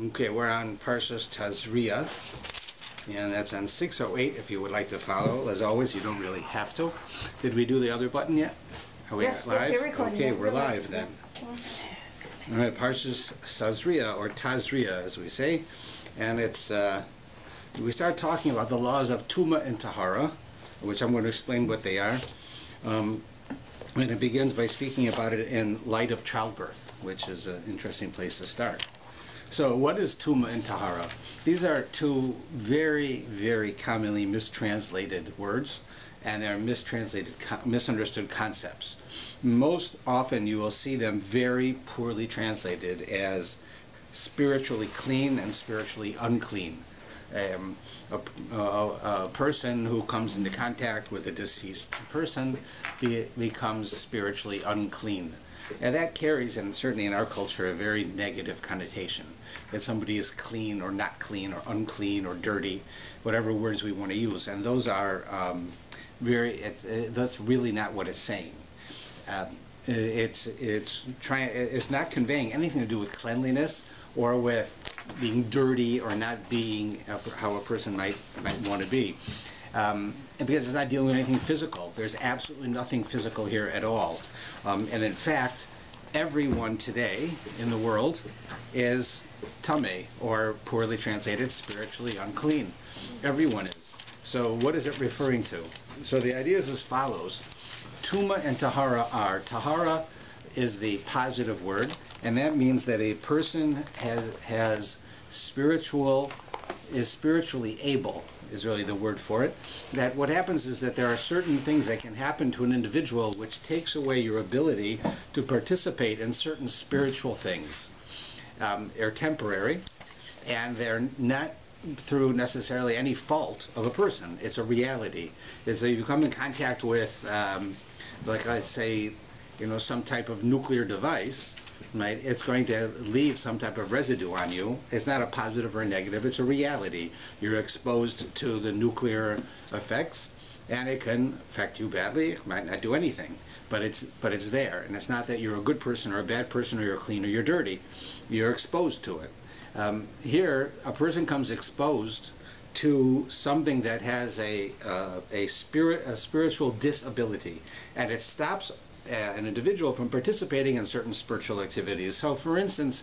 Okay, we're on Parshas Tazria, and that's on 608 if you would like to follow. As always, you don't really have to. Did we do the other button yet? Are we yes, live? Yes, you're recording. Okay, we're live then. All right, Parshas Tazria, or Tazria as we say, and it's we start talking about the laws of Tuma and Tahara, which I'm going to explain what they are. And it begins by speaking about it in light of childbirth, which is an interesting place to start. So what is Tuma and Tahara? These are two very, very commonly mistranslated words, and they're misunderstood concepts. Most often you will see them very poorly translated as spiritually clean and spiritually unclean. A person who comes into contact with a deceased person becomes spiritually unclean. And that carries, and certainly in our culture, a very negative connotation. That somebody is clean or not clean or unclean or dirty, whatever words we want to use. And those are that's really not what it's saying. It's not conveying anything to do with cleanliness or with being dirty or not being how a person might want to be. And because it's not dealing with anything physical. There's absolutely nothing physical here at all. And in fact, everyone today in the world is tameh, or poorly translated, spiritually unclean. Everyone is. So what is it referring to? So the idea is as follows. Tuma and Tahara are. Tahara is the positive word, and that means that a person is spiritually able, is really the word for it. That what happens is that there are certain things that can happen to an individual which takes away your ability to participate in certain spiritual things. They're temporary, and they're not through necessarily any fault of a person. It's a reality. It's that you come in contact with, like let's say, some type of nuclear device, right? It's going to leave some type of residue on you. It's not a positive or a negative. It's a reality. You're exposed to the nuclear effects, and it can affect you badly. It might not do anything, but it's there. And it's not that you're a good person or a bad person, or you're clean or you're dirty. You're exposed to it. Here, a person comes exposed to something that has a spiritual disability, and it stops an individual from participating in certain spiritual activities. So, for instance,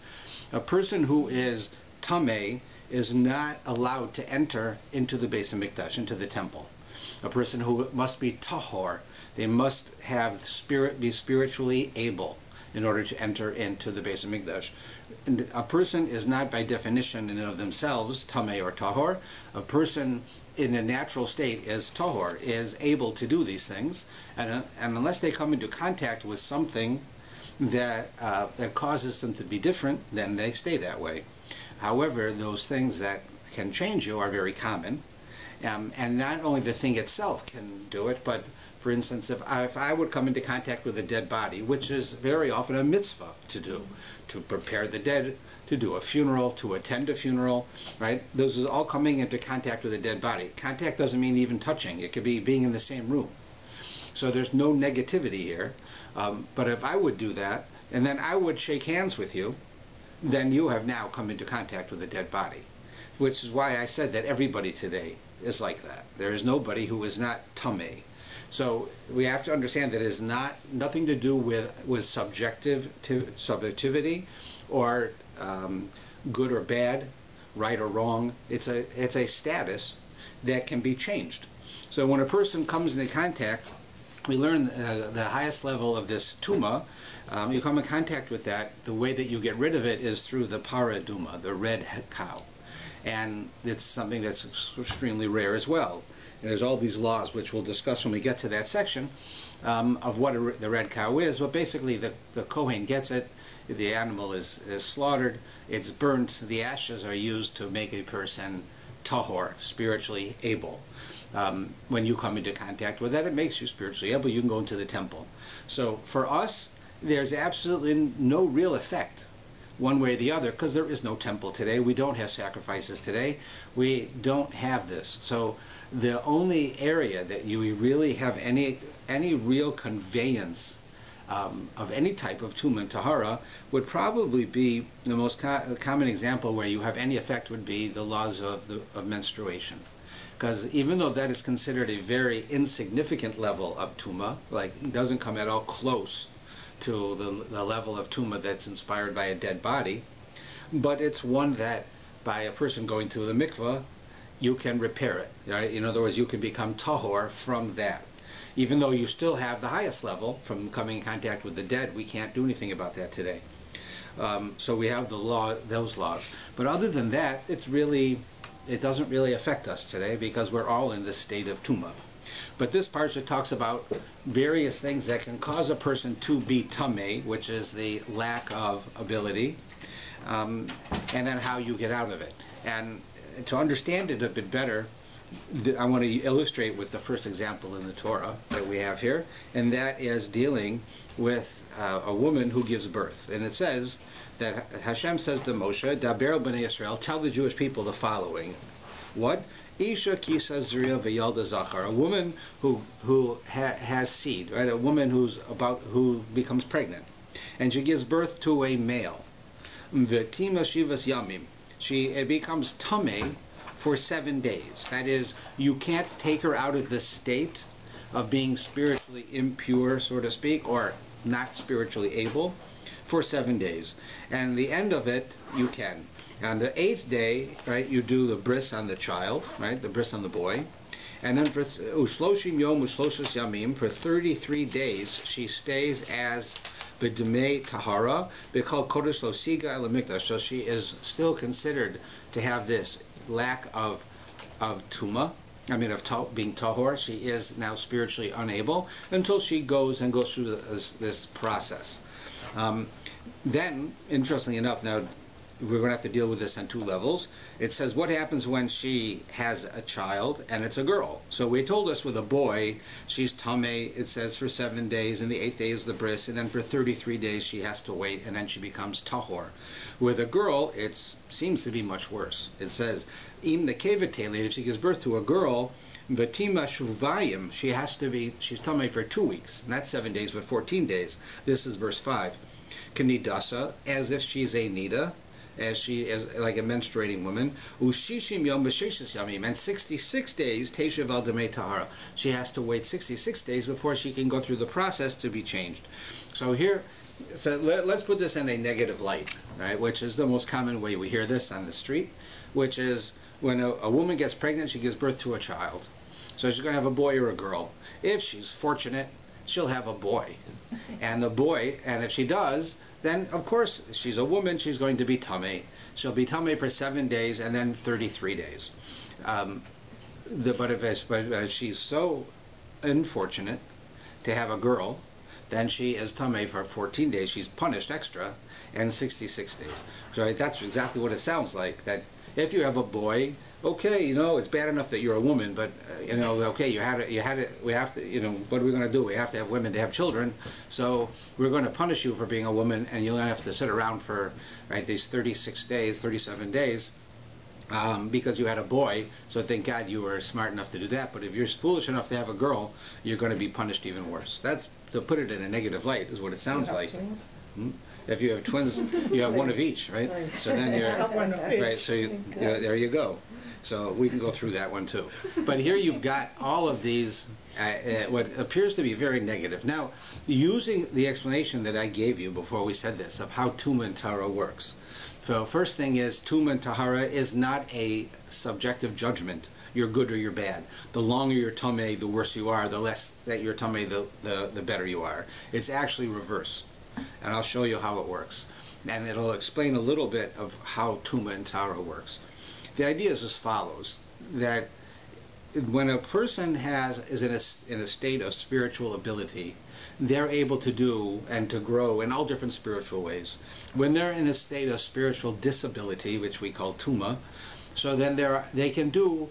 a person who is tameh is not allowed to enter into the Beis HaMikdash, into the temple. A person who must be tahor, they must be spiritually able in order to enter into the Beis HaMikdash. And a person is not by definition in and of themselves tameh or tahor. A person in a natural state is tahor, is able to do these things, and unless they come into contact with something that causes them to be different, then they stay that way. However, those things that can change you are very common, and not only the thing itself can do it, but for instance, if I would come into contact with a dead body, which is very often a mitzvah to do, to prepare the dead, to do a funeral, to attend a funeral, right? Those is all coming into contact with a dead body. Contact doesn't mean even touching. It could be being in the same room. So there's no negativity here. But if I would do that, and then I would shake hands with you, then you have now come into contact with a dead body, which is why I said that everybody today is like that. There is nobody who is not tameh. So we have to understand that it is nothing to do with subjectivity or good or bad, right or wrong. It's a status that can be changed. So when a person comes into contact, we learn the highest level of this tuma. You come in contact with that. The way that you get rid of it is through the paraduma, the red cow, and it's something that's extremely rare as well. And there's all these laws, which we'll discuss when we get to that section, of what the red cow is. But basically, the Kohen gets it. The animal is slaughtered. It's burnt. The ashes are used to make a person tahor, spiritually able. When you come into contact with that, it makes you spiritually able. You can go into the temple. So for us, there's absolutely no real effect one way or the other, because there is no temple today. We don't have sacrifices today. We don't have this. So the only area that you really have any real conveyance of any type of Tuma and Tahara would probably be the most common example where you have any effect would be the laws of menstruation. Because even though that is considered a very insignificant level of Tuma, like it doesn't come at all close to the level of Tuma that's inspired by a dead body, but it's one that by a person going through the mikvah, you can repair it. Right? In other words, you can become tahor from that. Even though you still have the highest level from coming in contact with the dead, we can't do anything about that today. So we have those laws. But other than that, it doesn't really affect us today because we're all in this state of Tuma. But this parsha talks about various things that can cause a person to be tameh, which is the lack of ability, and then how you get out of it. And to understand it a bit better, I want to illustrate with the first example in the Torah that we have here, and that is dealing with a woman who gives birth. And it says that Hashem says to Moshe, Daber b'nei Yisrael, tell the Jewish people the following. What? Isha ki Tazria v'yalda zachar, a woman who has seed, right? A woman who becomes pregnant, and she gives birth to a male. V'tima shivas yamim, it becomes tameh for 7 days. That is, you can't take her out of the state of being spiritually impure, so to speak, or not spiritually able, for 7 days. And the end of it, you can. On the 8th day, right, you do the bris on the child, right, the bris on the boy. And then for ushloshim yom ushloshos yamim, for 33 days, she stays as b'dmei tahara, b'kol kodesh lo siga el mikdash. So she is still considered to have this lack of tuma, of being tahor. She is now spiritually unable until she goes through this process. Then, interestingly enough, now we're going to have to deal with this on 2 levels. It says what happens when she has a child and it's a girl. So we told us with a boy, she's tameh, it says for 7 days, and the 8th day is the bris, and then for 33 days she has to wait, and then she becomes tahor. With a girl, it seems to be much worse. It says, im nekevetele, if she gives birth to a girl, v'tima shuvayim, she's tameh for 2 weeks, and that's 7 days, but 14 days. This is verse 5. Kanidasa, as if she's a nida, as she is like a menstruating woman, ushishim yom b'sheshis yamim, and 66 days teshuv al demei tahara. She has to wait 66 days before she can go through the process to be changed. So let's put this in a negative light, right? Which is the most common way we hear this on the street, which is when a woman gets pregnant, she gives birth to a child. So she's going to have a boy or a girl. If she's fortunate, she'll have a boy. And if she does, then of course she's a woman, she's going to be tameh. She'll be tameh for 7 days and then 33 days. But if she's so unfortunate to have a girl, then she is tameh for 14 days. She's punished extra, and 66 days. So that's exactly what it sounds like. That if you have a boy, okay, it's bad enough that you're a woman, but okay, you had it. We have to, what are we going to do? We have to have women to have children. So we're going to punish you for being a woman, and you'll have to sit around for these 36 days, 37 days. Because you had a boy, so thank God you were smart enough to do that. But if you're foolish enough to have a girl, you're going to be punished even worse. That's, to put it in a negative light, is what it sounds like. If you have twins, you have one of each, right? So then you're right. So there you go. So we can go through that one too. But here you've got all of these, what appears to be very negative. Now, using the explanation that I gave you before we said this of how Tuma and Tahara works. So first thing is, Tuma and Tahara is not a subjective judgment. You're good or you're bad. The longer you're tameh, the worse you are. The less that you're tameh, the better you are. It's actually reverse. And I'll show you how it works. And it'll explain a little bit of how Tuma and Tahara works. The idea is as follows, that when a person is in a state of spiritual ability, they're able to do and to grow in all different spiritual ways. When they're in a state of spiritual disability, which we call Tuma, so then they can do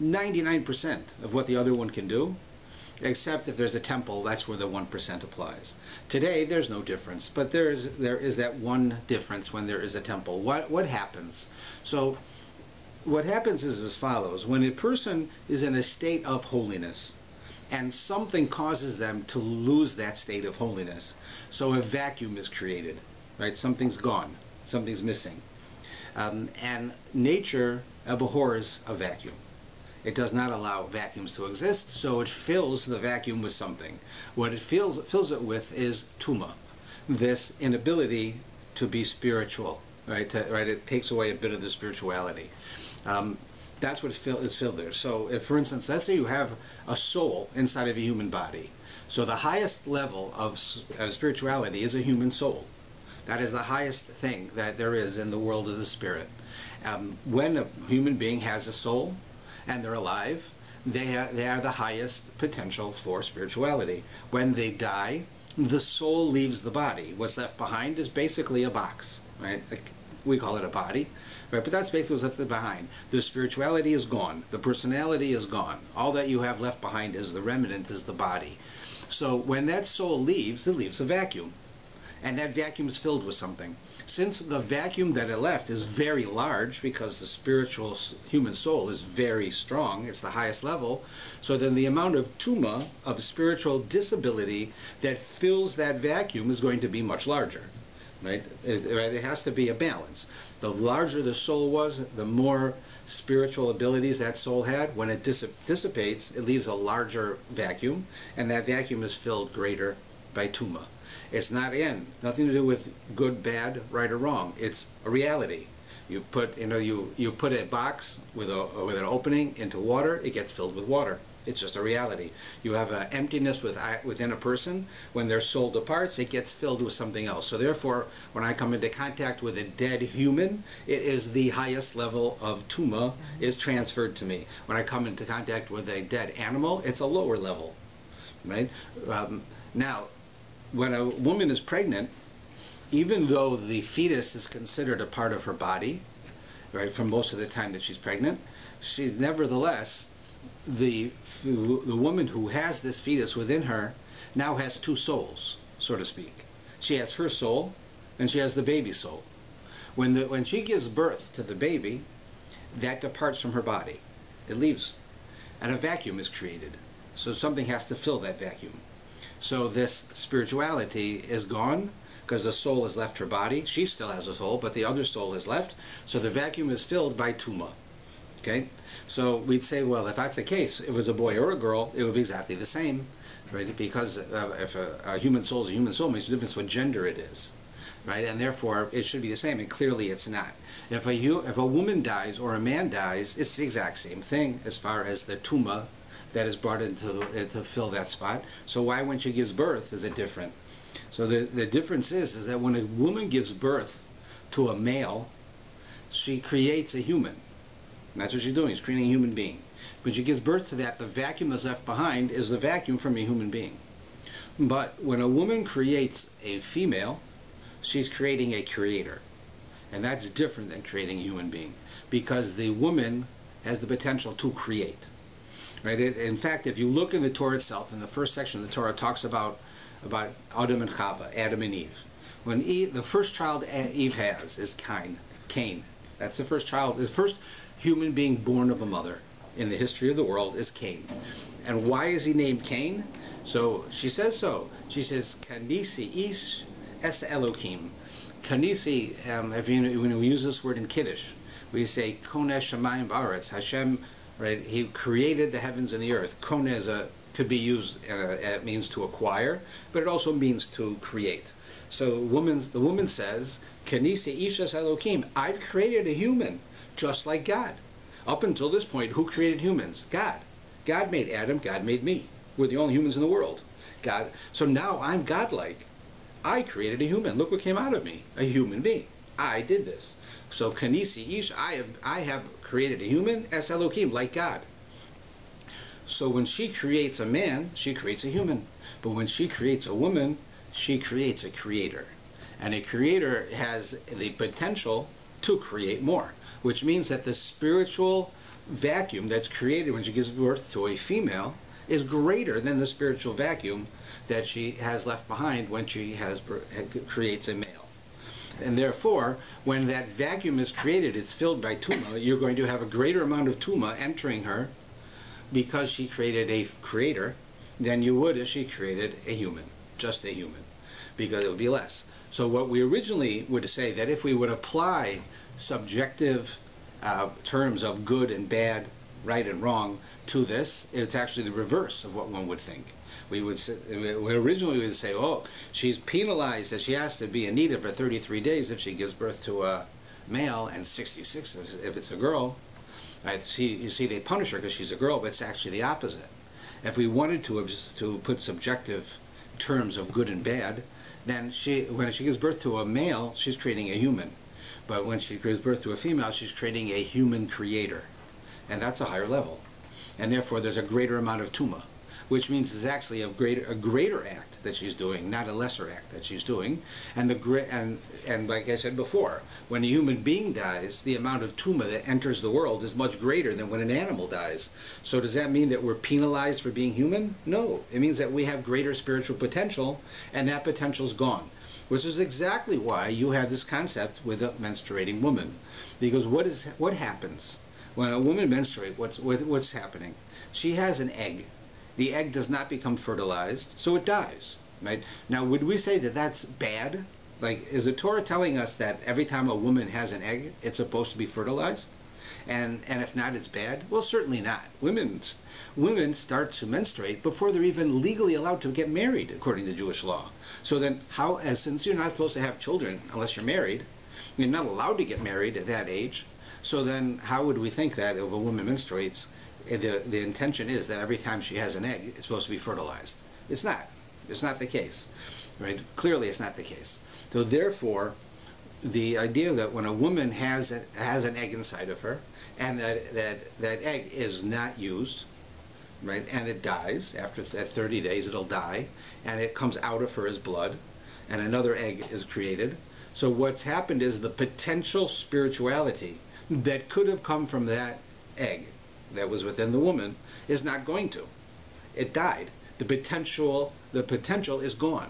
99% of what the other one can do, except if there's a temple, that's where the 1% applies. Today, there's no difference, but there is that one difference when there is a temple. What happens? So what happens is as follows. When a person is in a state of holiness, and something causes them to lose that state of holiness. So a vacuum is created, right? Something's gone, something's missing. And nature abhors a vacuum. It does not allow vacuums to exist, so it fills the vacuum with something. What it fills it with is tuma, this inability to be spiritual, right? It takes away a bit of the spirituality. That's what is filled there. So, if, for instance, let's say you have a soul inside of a human body. So the highest level of spirituality is a human soul. That is the highest thing that there is in the world of the spirit. When a human being has a soul and they're alive, they are the highest potential for spirituality. When they die, the soul leaves the body. What's left behind is basically a box, right? We call it a body, right? But that's basically what's left behind. The spirituality is gone. The personality is gone. All that you have left behind is the remnant, is the body. So when that soul leaves, it leaves a vacuum. And that vacuum is filled with something. Since the vacuum that it left is very large, because the spiritual human soul is very strong, it's the highest level, so then the amount of tuma, of spiritual disability, that fills that vacuum is going to be much larger. Right? It has to be a balance. The larger the soul was, the more spiritual abilities that soul had. When it dissipates, it leaves a larger vacuum, and that vacuum is filled greater by tuma. It's nothing to do with good, bad, right or wrong. It's a reality. You put a box with an opening into water, it gets filled with water. It's just a reality. You have an emptiness within a person. When their soul departs, it gets filled with something else. So therefore, when I come into contact with a dead human, it is the highest level of tuma is transferred to me. When I come into contact with a dead animal, it's a lower level. Right? Now, when a woman is pregnant, even though the fetus is considered a part of her body, right, for most of the time that she's pregnant, she nevertheless, the woman who has this fetus within her now has two souls, so to speak. She has her soul, and she has the baby soul. When she gives birth to the baby, that departs from her body. It leaves, and a vacuum is created. So something has to fill that vacuum. So this spirituality is gone because the soul has left her body. She still has a soul, but the other soul is left. So the vacuum is filled by tuma. Okay? So we'd say, well, if that's the case, if it was a boy or a girl, it would be exactly the same, right? Because if a human soul is a human soul, it makes a difference what gender it is, right? And therefore, it should be the same, and clearly it's not. If a woman dies or a man dies, it's the exact same thing as far as the tuma that is brought to fill that spot. So why, when she gives birth, is it different? So the difference is that when a woman gives birth to a male, she creates a human. And that's what she's doing. She's creating a human being. When she gives birth to that, the vacuum that's left behind is the vacuum from a human being. But when a woman creates a female, she's creating a creator. And that's different than creating a human being, because the woman has the potential to create. Right? In fact, if you look in the Torah itself, in the first section of the Torah, talks about Adam and Chava, Adam and Eve. When the first child Eve has is Cain. That's the first child. The first human being born of a mother in the history of the world is Cain. And why is he named Cain? So she says so. She says, Kanisi ish es Elokim. Kanisi, when we use this word in Kiddush, we say Koneh Shemayim Ba'aretz. Hashem, right? He created the heavens and the earth. Koneh could be used, it means to acquire, but it also means to create. So the woman says, Kanisi ish es Elokim. I've created a human, just like God. Up until this point, who created humans? God. God made Adam, God made me. We're the only humans in the world. God. So now I'm godlike. I created a human. Look what came out of me. A human being. I did this. So Kanisi Ish, I have created a human, as Elohim, like God. So when she creates a man, she creates a human. But when she creates a woman, she creates a creator. And a creator has the potential to create more, which means that the spiritual vacuum that's created when she gives birth to a female is greater than the spiritual vacuum that she has left behind when she creates a male. And therefore, when that vacuum is created, it's filled by tuma, you're going to have a greater amount of tuma entering her because she created a creator, than you would if she created a human, just a human, because it would be less. So what we originally would say that if we would apply subjective terms of good and bad, right and wrong to this, it's actually the reverse of what one would think. We would say, originally we would say, oh, she's penalized that she has to be Anita for 33 days if she gives birth to a male, and 66 if it's a girl. Right? You see, they punish her because she's a girl, but it's actually the opposite. If we wanted to put subjective terms of good and bad, then when she gives birth to a male, she's creating a human. But when she gives birth to a female, she's creating a human creator. And that's a higher level. And therefore, there's a greater amount of tuma, which means it's actually a greater act that she's doing, not a lesser act that she's doing. And like I said before, when a human being dies, the amount of tuma that enters the world is much greater than when an animal dies. So does that mean that we're penalized for being human? No. It means that we have greater spiritual potential, and that potential's gone. Which is exactly why you have this concept with a menstruating woman. Because what happens when a woman menstruates? What's happening? She has an egg. The egg does not become fertilized, so it dies. Right? Now, would we say that that's bad? Like, is the Torah telling us that every time a woman has an egg, it's supposed to be fertilized? And if not, it's bad? Well, certainly not. Women start to menstruate before they're even legally allowed to get married, according to Jewish law. So then, since you're not supposed to have children unless you're married, you're not allowed to get married at that age. So then, how would we think that if a woman menstruates, the intention is that every time she has an egg, it's supposed to be fertilized? It's not. It's not the case, right? Clearly, it's not the case. So therefore, the idea that when a woman has an egg inside of her, and that egg is not used, right, and it dies at 30 days, it'll die, and it comes out of her as blood, and another egg is created. So what's happened is the potential spirituality that could have come from that egg that was within the woman is not going to. It died. The potential is gone,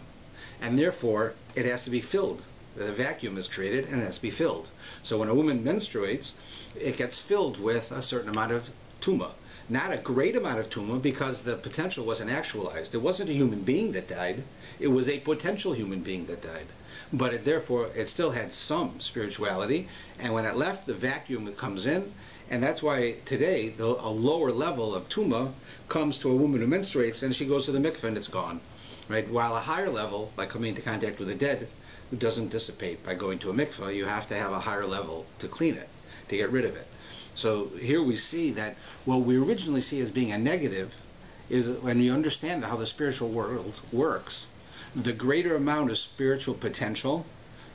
and therefore it has to be filled. The vacuum is created and it has to be filled. So when a woman menstruates, it gets filled with a certain amount of tuma. Not a great amount of tuma, because the potential wasn't actualized. It wasn't a human being that died. It was a potential human being that died. But therefore, it still had some spirituality. And when it left, the vacuum comes in. And that's why today, a lower level of tuma comes to a woman who menstruates, and she goes to the mikveh and it's gone. Right? While a higher level, like coming into contact with the dead, doesn't dissipate by going to a mikveh. You have to have a higher level to clean it, to get rid of it. So here we see that what we originally see as being a negative is when you understand how the spiritual world works, the greater amount of spiritual potential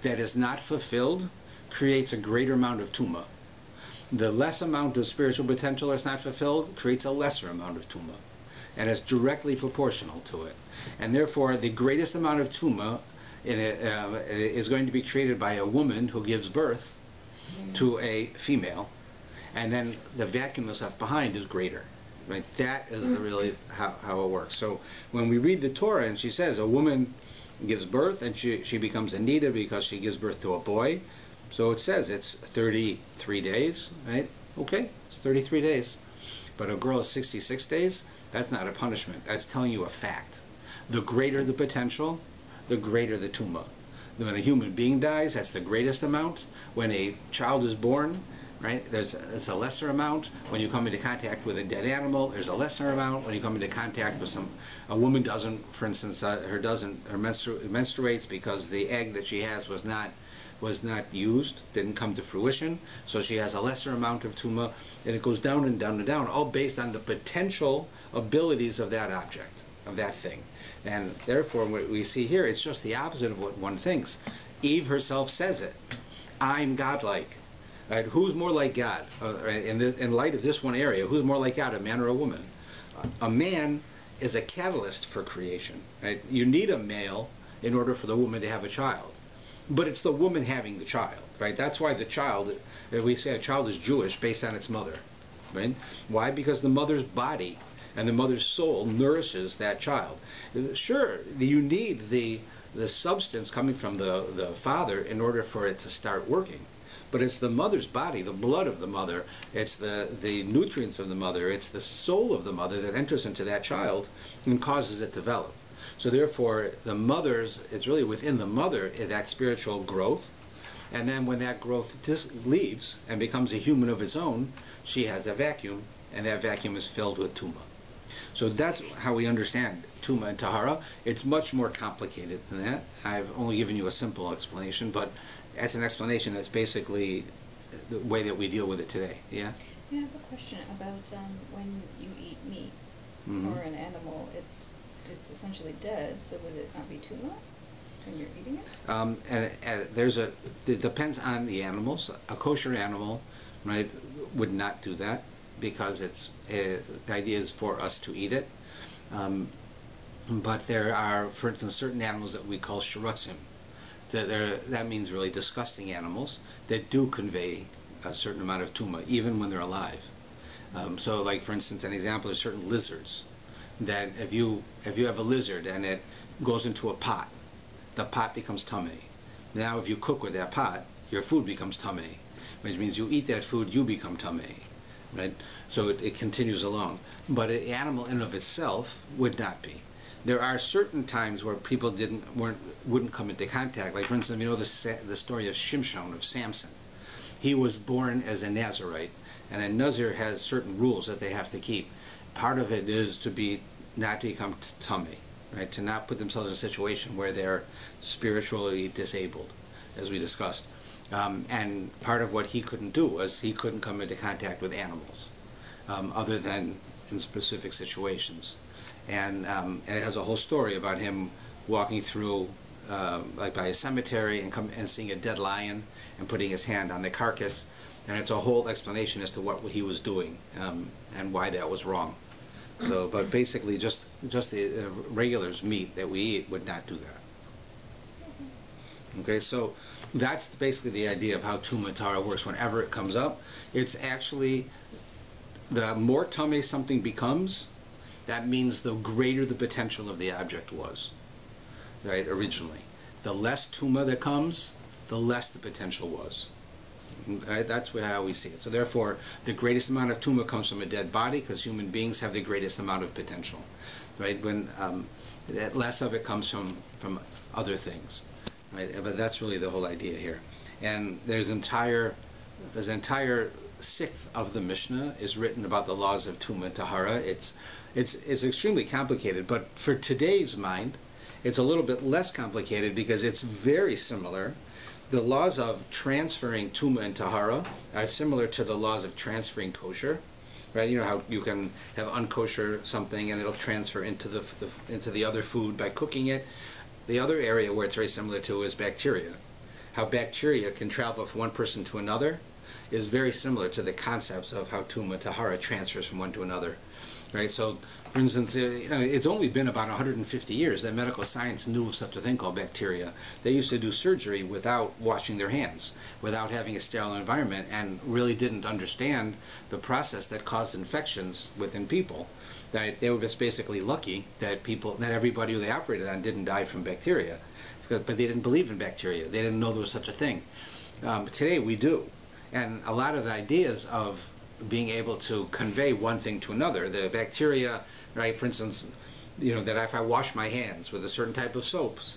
that is not fulfilled creates a greater amount of tuma. The less amount of spiritual potential that's not fulfilled creates a lesser amount of tuma. And it's directly proportional to it. And therefore, the greatest amount of tuma is going to be created by a woman who gives birth to a female, and then the vacuum that's left behind is greater. Right? That is really how it works. So when we read the Torah and she says a woman gives birth and she becomes a nida because she gives birth to a boy, so it says it's 33 days, right? Okay, it's 33 days. But a girl is 66 days, that's not a punishment. That's telling you a fact. The greater the potential, the greater the tuma. When a human being dies, that's the greatest amount. When a child is born, right, it's a lesser amount. When you come into contact with a dead animal, there's a lesser amount. When you come into contact with a woman doesn't, for instance, menstruates because the egg that she has was not used, didn't come to fruition, so she has a lesser amount of tuma, and it goes down and down and down, all based on the potential abilities of that object, of that thing. And therefore, what we see here, it's just the opposite of what one thinks. Eve herself says it. I'm godlike. Right? Who's more like God? In light of this one area, who's more like God, a man or a woman? A man is a catalyst for creation. Right? You need a male in order for the woman to have a child. But it's the woman having the child. Right? That's why the child, we say a child is Jewish based on its mother. Right? Why? Because the mother's body and the mother's soul nourishes that child. Sure, you need the substance coming from the father in order for it to start working. but it's the mother's body, the blood of the mother, it's the nutrients of the mother, it's the soul of the mother that enters into that child and causes it to develop. So therefore, it's really within the mother, that spiritual growth. And then when that growth leaves and becomes a human of its own, she has a vacuum, and that vacuum is filled with tuma. So that's how we understand tuma and tahara. It's much more complicated than that. I've only given you a simple explanation, but that's an explanation that's basically the way that we deal with it today. Yeah? I have a question about when you eat meat or an animal, it's essentially dead, so would it not be tuma when you're eating it? It depends on the animals. A kosher animal, right, would not do that, because the idea is for us to eat it. But there are, for instance, certain animals that we call shiratzim. That means really disgusting animals that do convey a certain amount of tuma, even when they're alive. So, like for instance, an example is certain lizards. That if you have a lizard and it goes into a pot, the pot becomes tummy. Now, if you cook with that pot, your food becomes tummy, which means you eat that food, you become tummy. Right? So it continues along. But an animal in and of itself would not be. There are certain times where people wouldn't come into contact. Like for instance, you know the story of Shimshon, of Samson. He was born as a Nazarite, and a Nazir has certain rules that they have to keep. Part of it is not to become tummy, right? To not put themselves in a situation where they're spiritually disabled, as we discussed. And part of what he couldn't do was he couldn't come into contact with animals, other than in specific situations. And it has a whole story about him walking through, like by a cemetery, and seeing a dead lion and putting his hand on the carcass. And it's a whole explanation as to what he was doing and why that was wrong. So, but basically, just the regulars meat that we eat would not do that. Okay, so that's basically the idea of how tuma and tahara works. Whenever it comes up, it's actually the more tummy something becomes, that means the greater the potential of the object was, right? Originally, the less tuma that comes, the less the potential was. Right? That's how we see it. So therefore, the greatest amount of tuma comes from a dead body, because human beings have the greatest amount of potential, right? When less of it comes from other things, right? But that's really the whole idea here. And there's an entire sixth of the Mishnah is written about the laws of tuma and tahara. It's extremely complicated, but for today's mind, it's a little bit less complicated because it's very similar. The laws of transferring tuma and tahara are similar to the laws of transferring kosher, right? You know how you can have unkosher something and it'll transfer into the other food by cooking it. The other area where it's very similar to is bacteria. How bacteria can travel from one person to another is very similar to the concepts of how tuma tahara transfers from one to another, right? So, for instance, it's only been about 150 years that medical science knew of such a thing called bacteria. They used to do surgery without washing their hands, without having a sterile environment, and really didn't understand the process that caused infections within people. That they were just basically lucky that everybody who they operated on didn't die from bacteria, but they didn't believe in bacteria. They didn't know there was such a thing. Today we do. And a lot of the ideas of being able to convey one thing to another, the bacteria, right, for instance, that if I wash my hands with a certain type of soaps,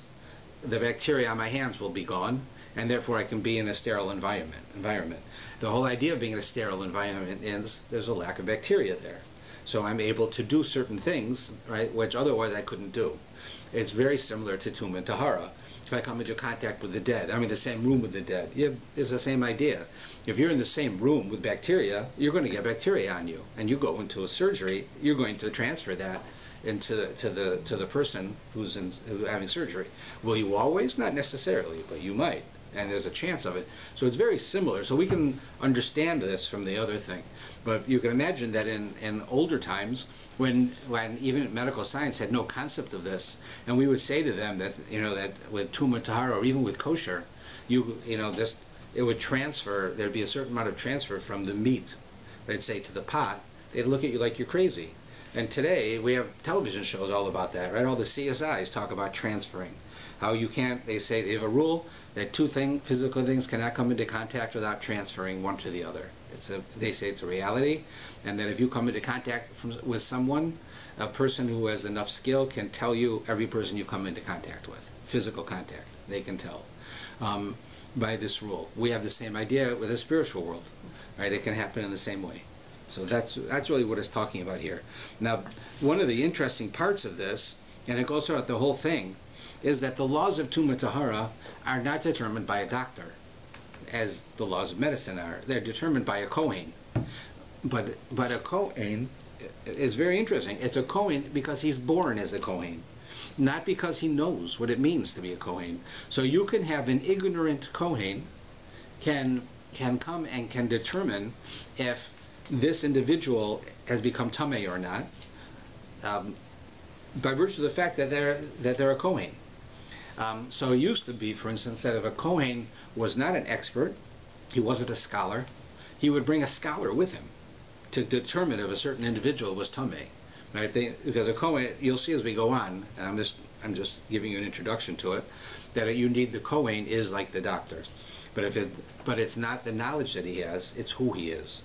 the bacteria on my hands will be gone, and therefore I can be in a sterile environment. The whole idea of being in a sterile environment is there's a lack of bacteria there. So I'm able to do certain things, right, which otherwise I couldn't do. It's very similar to tuma and tahara. If I come into contact with the dead, I'm in the same room with the dead. It's the same idea. If you're in the same room with bacteria, you're going to get bacteria on you, and you go into a surgery, you're going to transfer that into the person who's having surgery. Will you always? Not necessarily, but you might, and there's a chance of it. So it's very similar. So we can understand this from the other thing. But you can imagine that in older times, when even medical science had no concept of this, and we would say to them that that with tuma tahara or even with kosher, it would transfer. There'd be a certain amount of transfer from the meat, they'd say, to the pot. They'd look at you like you're crazy, And today we have television shows all about that, right? All the CSIs talk about transferring. How you can't, they say they have a rule that physical things cannot come into contact without transferring one to the other. They say it's a reality, and that if you come into contact with someone, a person who has enough skill can tell you every person you come into contact with. Physical contact, they can tell. By this rule. We have the same idea with the spiritual world, right? It can happen in the same way. So that's really what it's talking about here. Now, one of the interesting parts of this, and it goes throughout the whole thing, is that the laws of Tumah Tahara are not determined by a doctor, as the laws of medicine are. They're determined by a Kohen. But a Kohen is very interesting. It's a Kohen because he's born as a Kohen, not because he knows what it means to be a Kohen. So you can have an ignorant Kohen can come and can determine if this individual has become tamei or not, by virtue of the fact that they're a Kohen. So it used to be, for instance, that if a Kohen was not an expert, he wasn't a scholar, he would bring a scholar with him to determine if a certain individual was tamei. Right? Because a Kohen, you'll see as we go on, and I'm just giving you an introduction to it, that you need the Kohen is like the doctor, but it's not the knowledge that he has, it's who he is.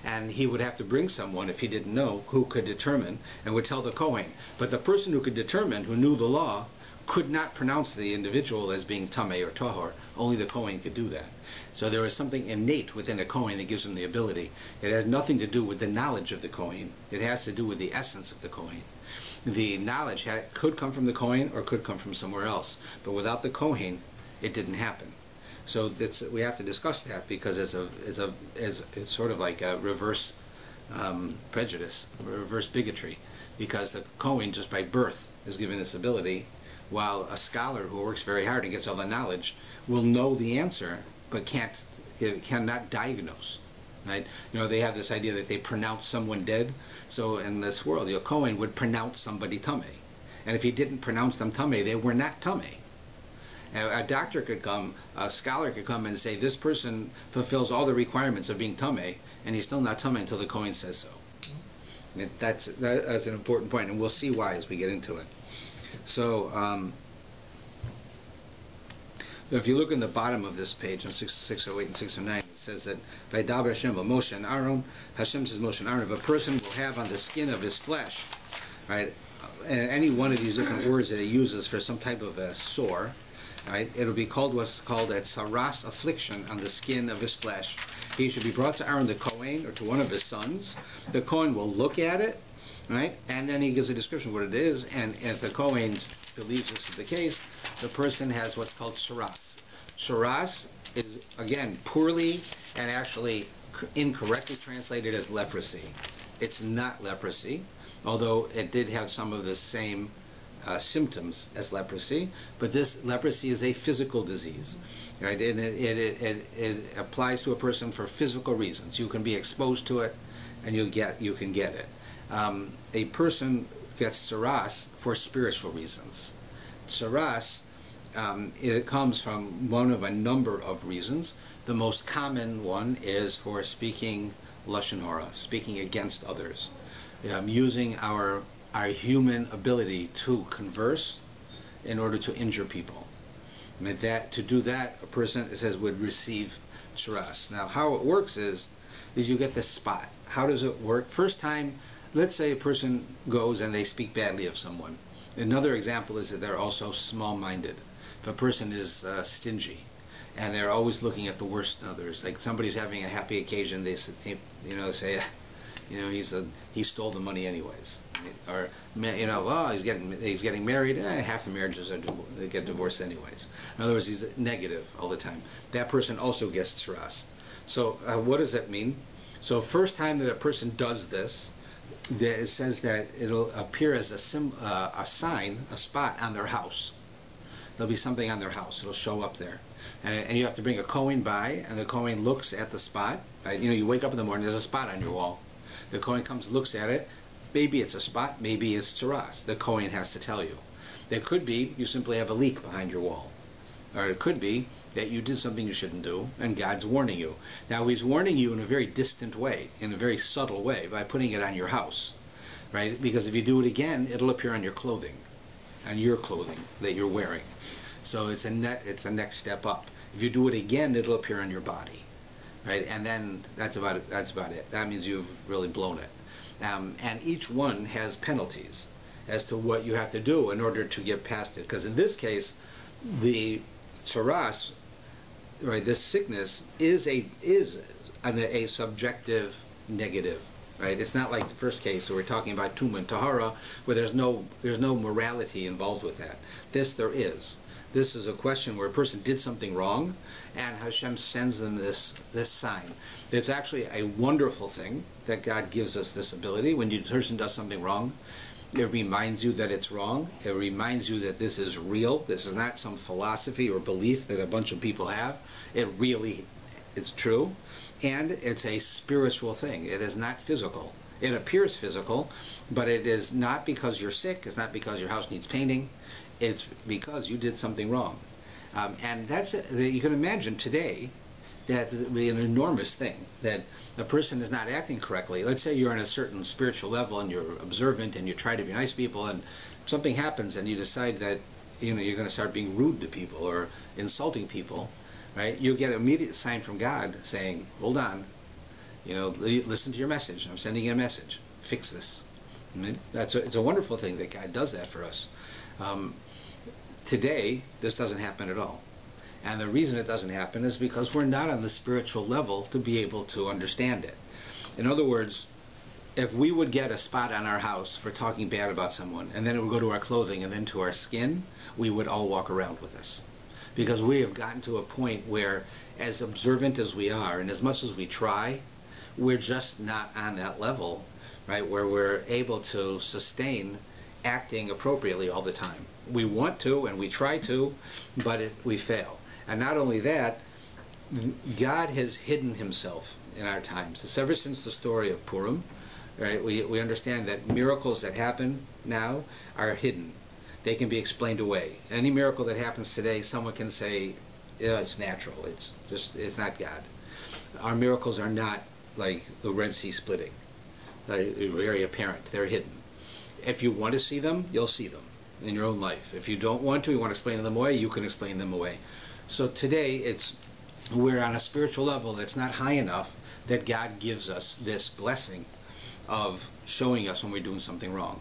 And he would have to bring someone, if he didn't know, who could determine and would tell the Kohen. But the person who could determine, who knew the law, could not pronounce the individual as being tamei or tahor. Only the Kohen could do that. So there is something innate within a Kohen that gives him the ability. It has nothing to do with the knowledge of the Kohen. It has to do with the essence of the Kohen. The knowledge could come from the Kohen or could come from somewhere else. But without the Kohen, it didn't happen. So we have to discuss that because it's sort of like a reverse prejudice, reverse bigotry, because the Kohen just by birth is given this ability, while a scholar who works very hard and gets all the knowledge will know the answer but cannot diagnose. Right? They have this idea that they pronounce someone dead. So in this world, the Kohen would pronounce somebody tamei, and if he didn't pronounce them tamei, they were not tamei. A doctor could come, a scholar could come and say this person fulfills all the requirements of being tamei, and he's still not tamei until the Kohen says so. And that's an important point, and we'll see why as we get into it. So if you look in the bottom of this page on 608 and 609, it says that Vaydaber Hashem Moshe and Aaron, Hashem says Moshe and Aaron, if a person will have on the skin of his flesh, right, any one of these different words that he uses for some type of a sore, right, it'll be called what's called a saras affliction on the skin of his flesh. He should be brought to Aaron the Kohen or to one of his sons. The Kohen will look at it, right, and then he gives a description of what it is, and if the Kohen believes this is the case, the person has what's called saras. Saras is, again, poorly and actually incorrectly translated as leprosy. It's not leprosy, although it did have some of the same symptoms as leprosy, but this leprosy is a physical disease, right? And it applies to a person for physical reasons. You can be exposed to it, and you can get it. A person gets saras for spiritual reasons. Saras, it comes from one of a number of reasons. The most common one is for speaking lashon hara, speaking against others, using our human ability to converse in order to injure people. I mean, to do that, a person, it says, would receive saras. Now, how it works is you get the spot. How does it work? First time, let's say a person goes and they speak badly of someone. Another example is that they're also small-minded. If a person is stingy and they're always looking at the worst in others, like somebody's having a happy occasion, they say, he stole the money anyways, or he's getting married, half the marriages they get divorced anyways. In other words, he's negative all the time. That person also gets saras. So what does that mean? So first time that a person does this, it says that it'll appear as a sign, a spot on their house. There'll be something on their house. It'll show up there. And you have to bring a Kohen by, and the Kohen looks at the spot. Right? You wake up in the morning, there's a spot on your wall. The Kohen comes, looks at it. Maybe it's a spot, maybe it's saras. The Kohen has to tell you. It could be you simply have a leak behind your wall. Or it could be that you did something you shouldn't do, and God's warning you. Now, He's warning you in a very distant way, in a very subtle way, by putting it on your house. right? Because if you do it again, it'll appear on your clothing that you're wearing. So it's a next step up. If you do it again, it'll appear on your body, right? And then that's about it. That means you've really blown it. And each one has penalties as to what you have to do in order to get past it. Because in this case, the tsaras, right, this sickness is a subjective negative, right? It's not like the first case where we're talking about tuma and tahara, where there's no morality involved with that. There is. This is a question where a person did something wrong, and Hashem sends them this sign. It's actually a wonderful thing that God gives us this ability. When a person does something wrong, it reminds you that it's wrong. It reminds you that this is real. This is not some philosophy or belief that a bunch of people have. It's true. And it's a spiritual thing. It is not physical. It appears physical, but it is not because you're sick. It's not because your house needs painting. It's because you did something wrong. And you can imagine today that it would be an enormous thing, that a person is not acting correctly. Let's say you're on a certain spiritual level and you're observant and you try to be nice to people, and something happens and you decide that you're going to start being rude to people or insulting people, right? You get an immediate sign from God saying, hold on, listen to your message. I'm sending you a message. Fix this. It's a wonderful thing that God does that for us. Today, this doesn't happen at all. And the reason it doesn't happen is because we're not on the spiritual level to be able to understand it. In other words, if we would get a spot on our house for talking bad about someone, and then it would go to our clothing and then to our skin, we would all walk around with this. Because we have gotten to a point where, as observant as we are, and as much as we try, we're just not on that level, right, where we're able to sustain acting appropriately all the time. We want to and we try to, but we fail. And not only that, God has hidden himself in our times. It's ever since the story of Purim, right? We understand that miracles that happen now are hidden. They can be explained away. Any miracle that happens today, someone can say, yeah, it's natural. It's not God. Our miracles are not like the Red Sea splitting. They're very apparent. They're hidden. If you want to see them, you'll see them in your own life. If you don't want to, you want to explain them away, you can explain them away. So today, we're on a spiritual level that's not high enough that God gives us this blessing of showing us when we're doing something wrong.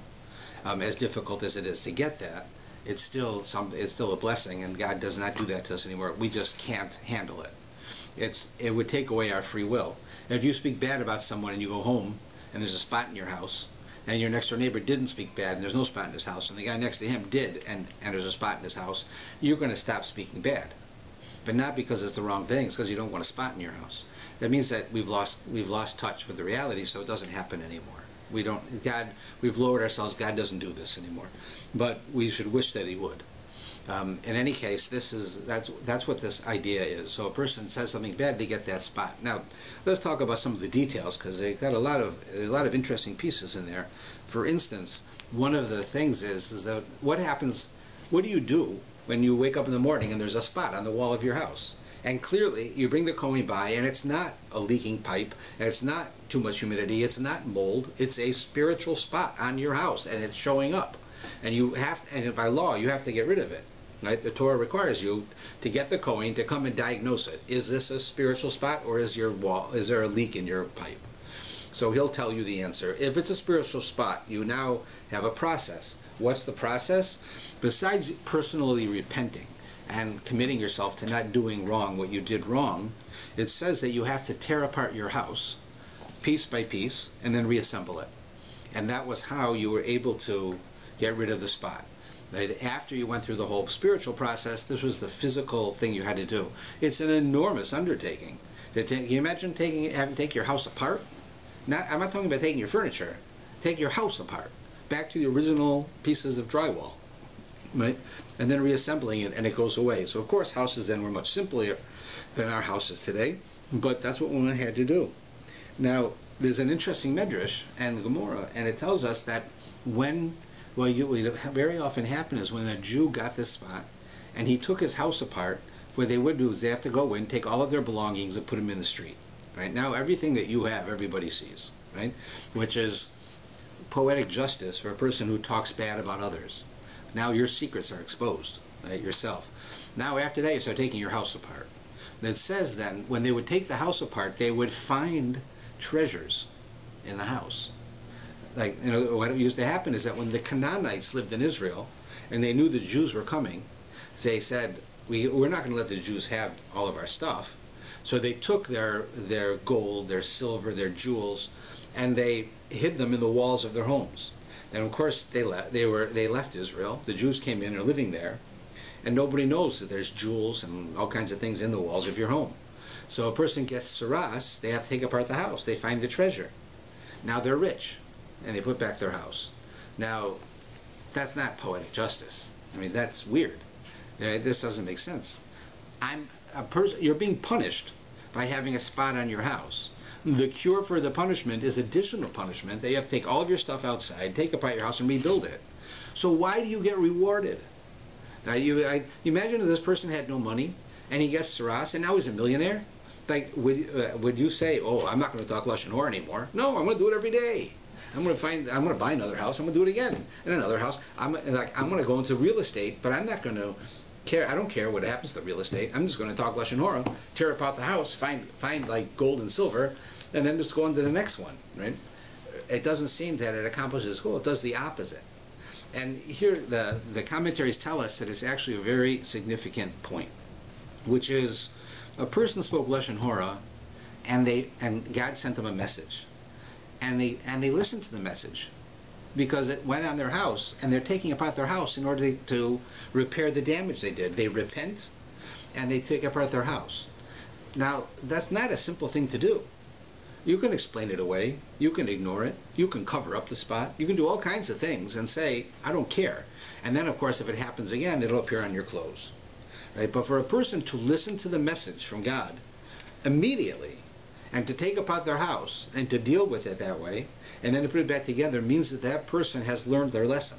As difficult as it is to get that, it's still a blessing, and God does not do that to us anymore. We just can't handle it. It would take away our free will. If you speak bad about someone and you go home and there's a spot in your house, and your next door neighbor didn't speak bad and there's no spot in his house, and the guy next to him did, and there's a spot in his house, you're going to stop speaking bad. But not because it's the wrong thing, it's because you don't want a spot in your house. That means that we've lost touch with the reality, so it doesn't happen anymore. We've lowered ourselves. God doesn't do this anymore. But we should wish that he would. In any case, that's what this idea is. So a person says something bad, they get that spot. Now, let's talk about some of the details, because they've got a lot of interesting pieces in there. For instance, one of the things is that what do you do when you wake up in the morning and there's a spot on the wall of your house? And clearly, you bring the Kohen by, and it's not a leaking pipe, and it's not too much humidity, it's not mold, it's a spiritual spot on your house, and it's showing up. And by law, you have to get rid of it. Right? The Torah requires you to get the Kohen to come and diagnose it. Is this a spiritual spot, or is there a leak in your pipe? So he'll tell you the answer. If it's a spiritual spot, you now have a process. What's the process? Besides personally repenting and committing yourself to not doing wrong what you did wrong, it says that you have to tear apart your house piece by piece and then reassemble it. And that was how you were able to get rid of the spot. Right? After you went through the whole spiritual process, this was the physical thing you had to do. It's an enormous undertaking. Can you imagine having to take your house apart? I'm not talking about taking your furniture. Take your house apart, back to the original pieces of drywall, right? And then reassembling it, and it goes away. So of course, houses then were much simpler than our houses today, but that's what women had to do. Now, there's an interesting Midrash and Gemara, and it tells us that what very often happened is when a Jew got this spot and he took his house apart, what they would do is they have to go in, take all of their belongings, and put them in the street. Right now, everything that you have, everybody sees, right? Which is poetic justice for a person who talks bad about others. Now your secrets are exposed, right, yourself. Now after that you start taking your house apart. And it says then, when they would take the house apart, they would find treasures in the house. Like, what used to happen is that when the Canaanites lived in Israel, and they knew the Jews were coming, they said, we're not going to let the Jews have all of our stuff. So they took their gold, their silver, their jewels, and they hid them in the walls of their homes. And of course they left Israel. The Jews came in and are living there, and nobody knows that there's jewels and all kinds of things in the walls of your home. So a person gets saras, they have to take apart the house. They find the treasure. Now they're rich, and they put back their house. Now, that's not poetic justice. I mean, that's weird. This doesn't make sense. You're being punished by having a spot on your house. The cure for the punishment is additional punishment. They have to take all of your stuff outside, take apart your house, and rebuild it. So why do you get rewarded? Now, imagine if this person had no money, and he gets saras, and now he's a millionaire. Like, would you say, "Oh, I'm not going to talk lashon hora anymore"? No, I'm going to do it every day. I'm going to buy another house. I'm going to do it again, and another house. I'm going to go into real estate, but I'm not going to care. I don't care what happens to the real estate. I'm just going to talk lashon hora, tear apart the house, find like gold and silver, and then just go on to the next one. Right? It doesn't seem that it accomplishes goal. It does the opposite. And here the commentaries tell us that it's actually a very significant point, which is a person spoke lashon hora, and God sent them a message, and they listened to the message, because it went on their house, and they're taking apart their house in order to repair the damage they did. They repent, and they take apart their house. Now, that's not a simple thing to do. You can explain it away. You can ignore it. You can cover up the spot. You can do all kinds of things and say, I don't care. And then, of course, if it happens again, it'll appear on your clothes. Right? But for a person to listen to the message from God immediately, and to take apart their house and to deal with it that way, and then to put it back together, means that that person has learned their lesson.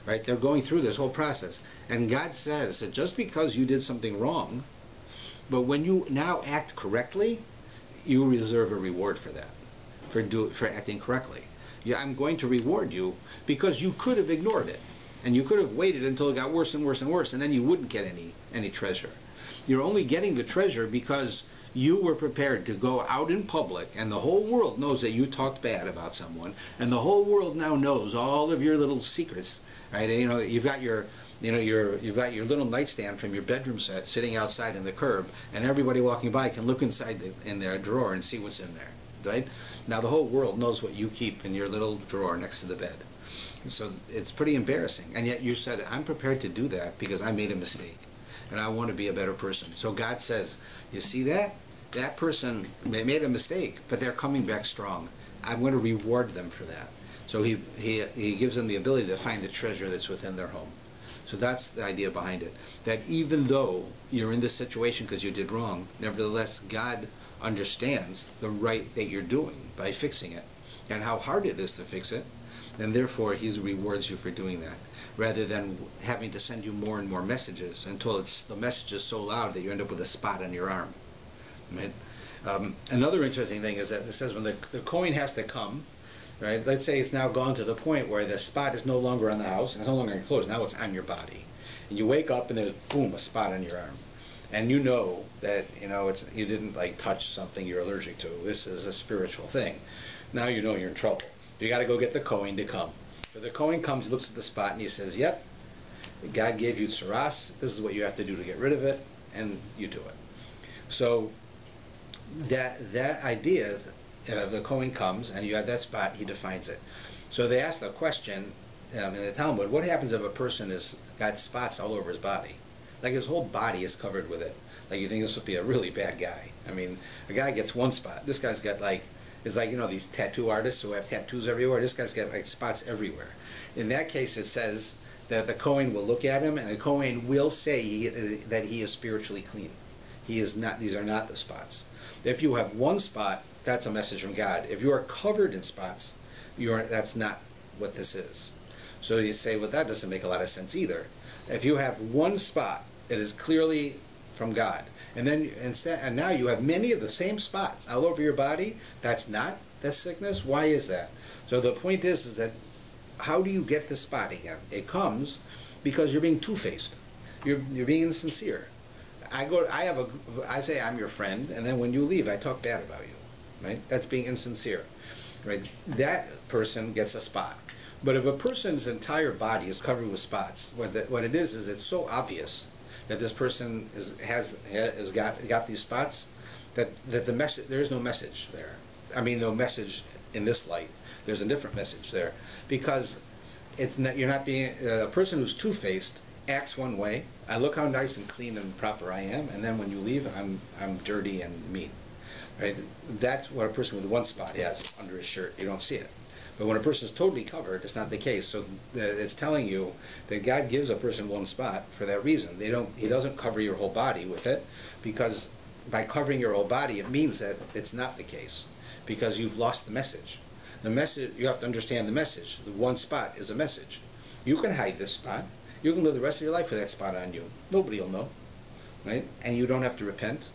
Right? They're going through this whole process. And God says that just because you did something wrong, but when you now act correctly, you reserve a reward for that, for acting correctly. Yeah, I'm going to reward you, because you could have ignored it, and you could have waited until it got worse and worse and worse, and then you wouldn't get any treasure. You're only getting the treasure because you were prepared to go out in public, and the whole world knows that you talked bad about someone, and the whole world now knows all of your little secrets. Right? And, you've got your little nightstand from your bedroom set sitting outside in the curb, and everybody walking by can look inside in their drawer and see what's in there. Right? Now the whole world knows what you keep in your little drawer next to the bed. So it's pretty embarrassing. And yet you said, I'm prepared to do that because I made a mistake, and I want to be a better person. So God says, you see that? That person made a mistake, but they're coming back strong. I'm going to reward them for that. So he gives them the ability to find the treasure that's within their home. So that's the idea behind it. That even though you're in this situation because you did wrong, nevertheless, God understands the right that you're doing by fixing it, and how hard it is to fix it, and therefore he rewards you for doing that, rather than having to send you more and more messages until the message is so loud that you end up with a spot on your arm. Right? Another interesting thing is that it says when the coin has to come, right? Let's say it's now gone to the point where the spot is no longer on the house, and it's no longer in your clothes, now it's on your body. And you wake up and there's, boom, a spot on your arm. And you know that, you didn't touch something you're allergic to. This is a spiritual thing. Now you know you're in trouble. You got to go get the Kohen to come. So the Kohen comes, looks at the spot, and he says, yep, God gave you tsaras. This is what you have to do to get rid of it, and you do it. So that idea is, the Kohen comes, and you have that spot, he defines it. So they ask the question in the Talmud, what happens if a person has got spots all over his body? Like his whole body is covered with it. Like you think this would be a really bad guy. I mean, a guy gets one spot. This guy's got it's like, these tattoo artists who have tattoos everywhere. This guy's got spots everywhere. In that case, it says that the Kohen will look at him, and the Kohen will say that he is spiritually clean. He is not. These are not the spots. If you have one spot, that's a message from God. If you are covered in spots, that's not what this is. So you say, well, that doesn't make a lot of sense either. If you have one spot that is clearly from God. And then and now you have many of the same spots all over your body. That's sickness. Why is that? So the point is that how do you get the spot again? It comes because you're being two-faced. You're being insincere. I say I'm your friend, and then when you leave, I talk bad about you. Right? That's being insincere. Right? That person gets a spot. But if a person's entire body is covered with spots, what it is it's so obvious that this person has got these spots that the message, there is no message there. I mean, no message in this light. There's a different message there because you're not being a person who's two-faced acts one way. I look how nice and clean and proper I am, and then when you leave, I'm dirty and mean. Right? That's what a person with one spot has under his shirt. You don't see it. But when a person is totally covered, it's not the case. So it's telling you that God gives a person one spot for that reason. He doesn't cover your whole body with it, because by covering your whole body, it means that it's not the case, because you've lost the message. The message, you have to understand the message. The one spot is a message. You can hide this spot. You can live the rest of your life with that spot on you. Nobody will know, right? And you don't have to repent,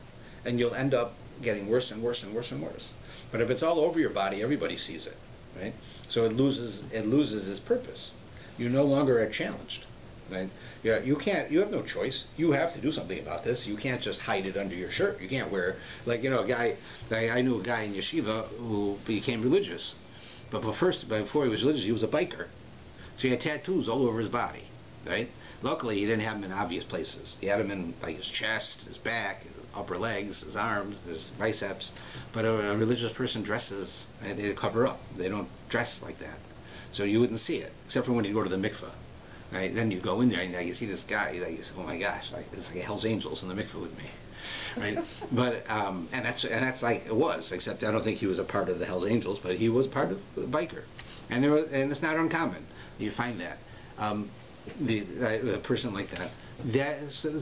and you'll end up getting worse and worse and worse and worse. But if it's all over your body, everybody sees it. Right? So it loses its purpose. You no longer are challenged. Right? Yeah, you have no choice. You have to do something about this. You can't just hide it under your shirt. You can't wear, I knew a guy in yeshiva who became religious, but before he was religious, he was a biker. So he had tattoos all over his body. Right? Luckily, he didn't have them in obvious places. He had them in his chest, his back, his upper legs, his arms, his biceps. But a religious person dresses, and they cover up. They don't dress like that. So you wouldn't see it, except for when you go to the mikveh. Right? Then you go in there and you see this guy. You say, "Oh my gosh, it's like Hell's Angels in the mikveh with me." Right? But and that's like it was. Except I don't think he was a part of the Hell's Angels, but he was part of the biker, and it's not uncommon. You find that. A person like that.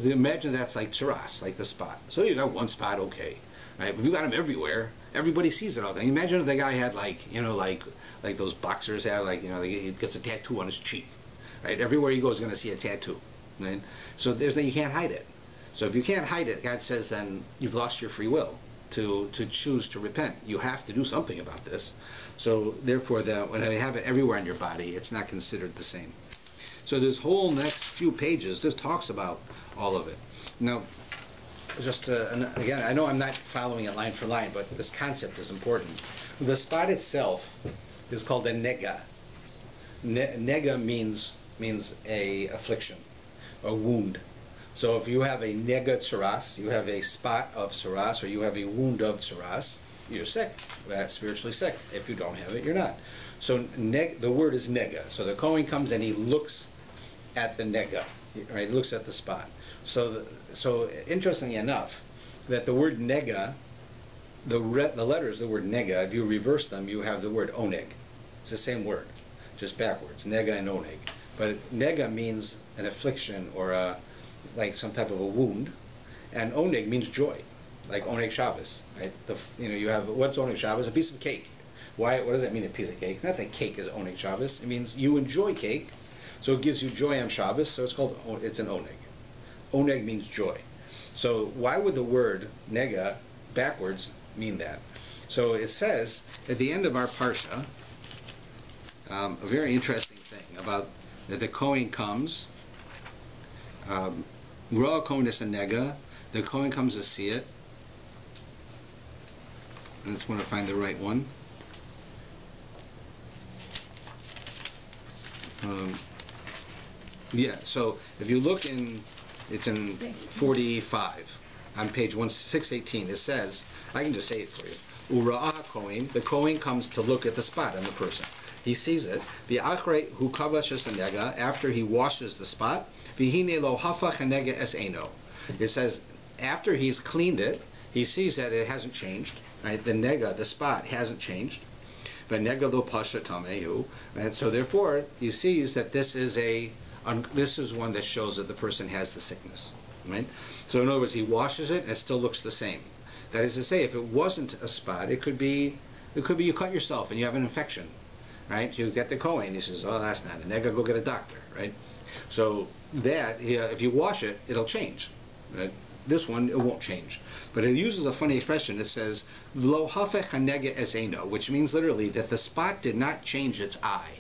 Imagine that's like tzaras, like the spot. So you got one spot, okay, right? But you got them everywhere. Everybody sees it all the time. Imagine if the guy had like those boxers have, he gets a tattoo on his cheek, right? Everywhere he goes, he's going to see a tattoo, right? So you can't hide it. So if you can't hide it, God says then you've lost your free will to choose to repent. You have to do something about this. So therefore, when they have it everywhere in your body, it's not considered the same. So this whole next few pages, this talks about all of it. Now, just again, I know I'm not following it line for line, but this concept is important. The spot itself is called a nega. Nega means a affliction, a wound. So if you have a nega tzaras, you have a spot of tzaras, or you have a wound of tzaras, you're sick, spiritually sick. If you don't have it, you're not. So the word is nega. So the Kohen comes and he looks at the nega, right? He looks at the spot. So interestingly enough, that the word nega, the letters, the word nega, if you reverse them, you have the word oneg. It's the same word, just backwards, nega and oneg. But nega means an affliction or like some type of a wound, and oneg means joy, like oneg Shabbos, right? You have, what's oneg Shabbos? A piece of cake. Why? What does that mean, a piece of cake? It's not that cake is oneg Shabbos. It means you enjoy cake, so it gives you joy on Shabbos. So it's an oneg. Oneg means joy. So why would the word nega backwards mean that? So it says at the end of our parsha a very interesting thing about that the Kohen comes. Ra Kohen is a nega. The Kohen comes to see it. I just want to find the right one. So if you look it's in 45 on page 618. It says, I can just say it for you. Ura'ah Kohen, the Kohen comes to look at the spot on the person. He sees it. V'achrei hu kavashes hanega, after he washes the spot. V'hine lo hafach hanega es eno. It says after he's cleaned it, he sees that it hasn't changed. Right? The nega, the spot, hasn't changed. But nega lo pasha tamehu, and so therefore he sees that this is one that shows that the person has the sickness. Right? So in other words, he washes it and it still looks the same. That is to say, if it wasn't a spot, it could be you cut yourself and you have an infection. Right? You get the Kohen, he says, oh, that's not a nega, go get a doctor. Right? So that if you wash it, it'll change. Right? this one, it won't change. But it uses a funny expression. It says, lo hafech hanega es eino, which means literally that the spot did not change its eye.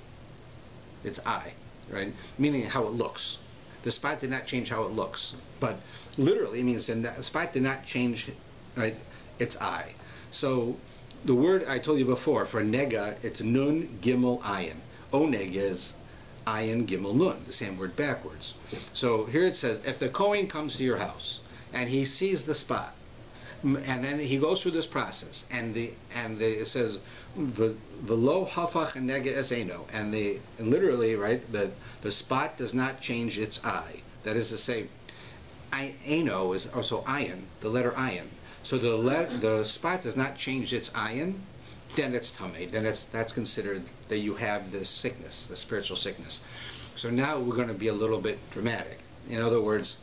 Its eye, right? Meaning how it looks. The spot did not change how it looks. But literally it means the spot did not change, right, its eye. So the word I told you before, for nega, it's nun, gimel, ayin. Oneg is ayin, gimel, nun, the same word backwards. So here it says, if the Kohen comes to your house and he sees the spot, and then he goes through this process, and it says v'lo hafach nega es eino, and literally, right, the spot does not change its eye. That is to say, eino is also ayin, the letter ayin. So the spot does not change its ayin, then it's tamei. Then that's considered that you have this sickness, the spiritual sickness. So now we're going to be a little bit dramatic. In other words,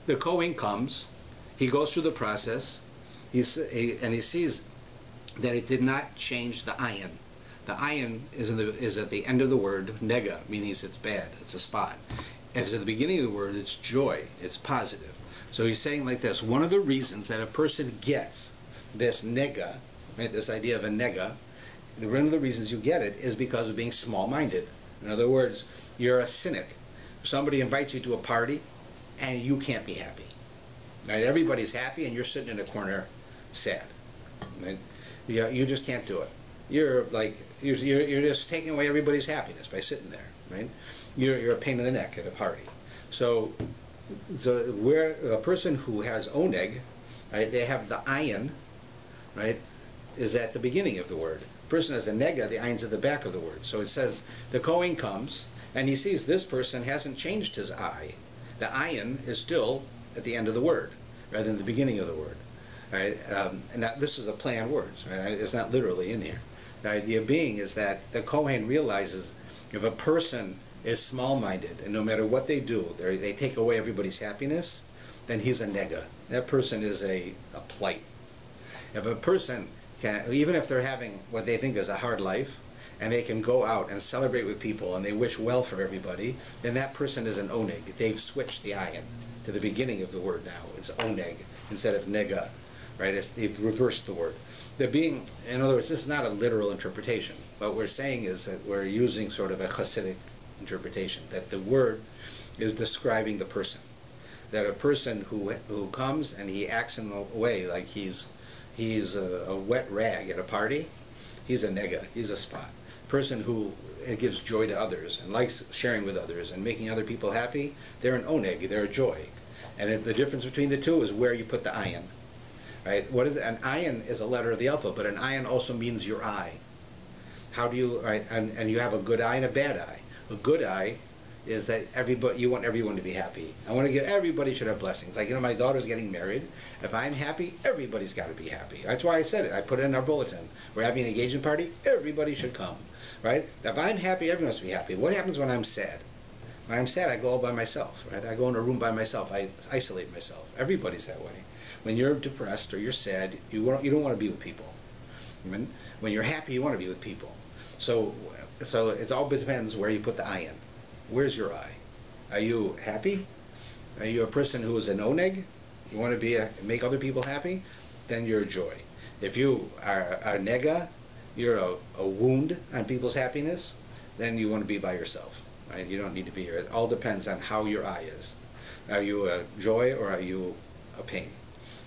the Kohen comes, he goes through the process, and he sees that it did not change the ayin. The ayin is at the end of the word nega, meaning it's bad, it's a spot. If it's at the beginning of the word, it's joy, it's positive. So he's saying like this: one of the reasons that a person gets this nega, right, this idea of a nega, one of the reasons you get it is because of being small-minded. In other words, you're a cynic. Somebody invites you to a party, and you can't be happy. Right? Everybody's happy, and you're sitting in a corner, sad. Right? You just can't do it. You're just taking away everybody's happiness by sitting there. Right? You're a pain in the neck at a party. So where a person who has oneg, right, they have the ayin, right, is at the beginning of the word. A person has a nega, the ayin's at the back of the word. So it says the Kohen comes and he sees this person hasn't changed his eye. The ayin is still at the end of the word rather than the beginning of the word. Right? And this is a play on words. Right? It's not literally in here. The idea being is that the Kohen realizes if a person is small-minded and no matter what they do, they take away everybody's happiness, then he's a nega. That person is a plight. If a person can, even if they're having what they think is a hard life, and they can go out and celebrate with people and they wish well for everybody, then that person is an oneg. They've switched the ayin to the beginning of the word now. It's oneg instead of nega. Right? They've reversed the word. In other words, this is not a literal interpretation. What we're saying is that we're using sort of a Hasidic interpretation, that the word is describing the person. That a person who comes and he acts in a way like he's a wet rag at a party, he's a nega, he's a spot. Person who gives joy to others and likes sharing with others and making other people happy, they're an oneg, they're a joy. And the difference between the two is where you put the ayin. Right? What is it? An ayin is a letter of the alphabet, but an ayin also means your eye. How do you, right? And you have a good eye and a bad eye. A good eye is that you want everyone to be happy. Everybody should have blessings. Like, my daughter's getting married. If I'm happy, everybody's got to be happy. That's why I said it. I put it in our bulletin. We're having an engagement party. Everybody should come. Right? If I'm happy, everyone must be happy. What happens when I'm sad? When I'm sad, I go all by myself. Right? I go in a room by myself. I isolate myself. Everybody's that way. When you're depressed or you're sad, you don't want to be with people. When you're happy, you want to be with people. So it all depends where you put the ayin. Where's your eye? Are you happy? Are you a person who is an oneg? You want to make other people happy? Then you're a joy. If you are a nega, you're a wound on people's happiness, then you want to be by yourself. Right? You don't need to be here. It all depends on how your eye is. Are you a joy or are you a pain?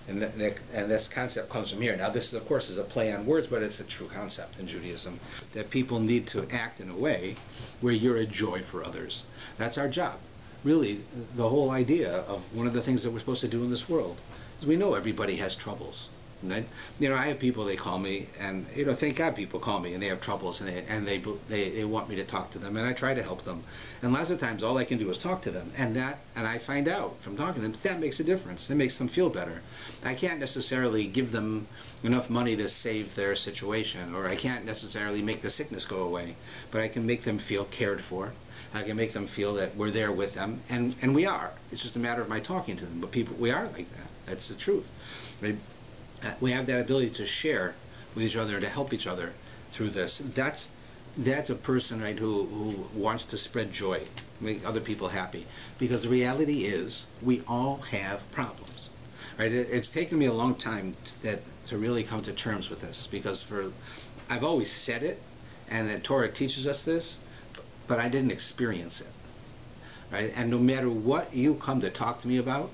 And this concept comes from here. Now, this, of course, is a play on words, but it's a true concept in Judaism, that people need to act in a way where you're a joy for others. That's our job. Really, the whole idea of one of the things that we're supposed to do in this world is we know everybody has troubles. Right? I have people, they call me, and thank God people call me and they have troubles and they want me to talk to them, and I try to help them. And lots of times all I can do is talk to them, and I find out from talking to them that makes a difference. It makes them feel better. I can't necessarily give them enough money to save their situation, or I can't necessarily make the sickness go away, but I can make them feel cared for. I can make them feel that we're there with them, and we are. It's just a matter of my talking to them. But we are like that. That's the truth. Right? We have that ability to share with each other, to help each other through this. That's a person, right, who wants to spread joy, make other people happy. Because the reality is, we all have problems. Right? It's taken me a long time to really come to terms with this, because I've always said it, and the Torah teaches us this, but I didn't experience it. Right? And no matter what you come to talk to me about,